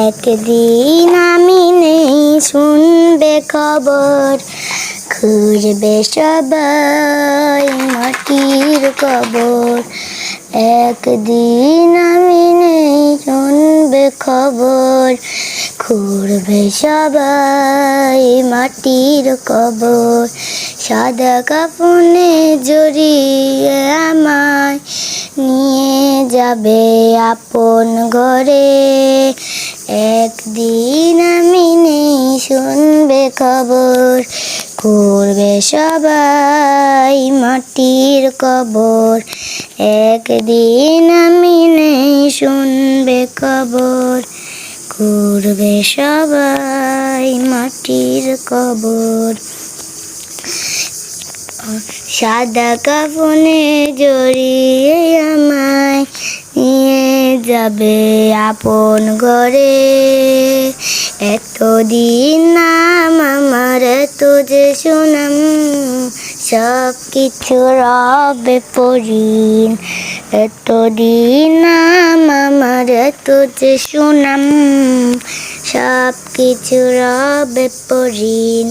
একদিন আমি নেই শুনবে খবর, খুঁজবে সবাই মাটির কবর। একদিন আমি নেই শুনবে খবর, খুঁড়বে সবাই মাটির কবর। সাদা কাফনে জড়িয়ে আমায় নিয়ে যাবে আপন ঘরে। একদিন আমি নেই শুনবে খবর, খুঁড়বে সবাই মাটির কবর। একদিন আমি নেই শুনবে খবর, খুঁড়বে সবাই মাটির কবর। সাদা কাফনে জড়িয়ে আমায় নিয়ে যাবে আপন ঘরে। এতদিন নাম আমার, এত যে সুনাম, সব কিছু রবে পরিণ। এতদিন নাম আমার, এত যে সুনাম, সব কিছু রবে পরিণ।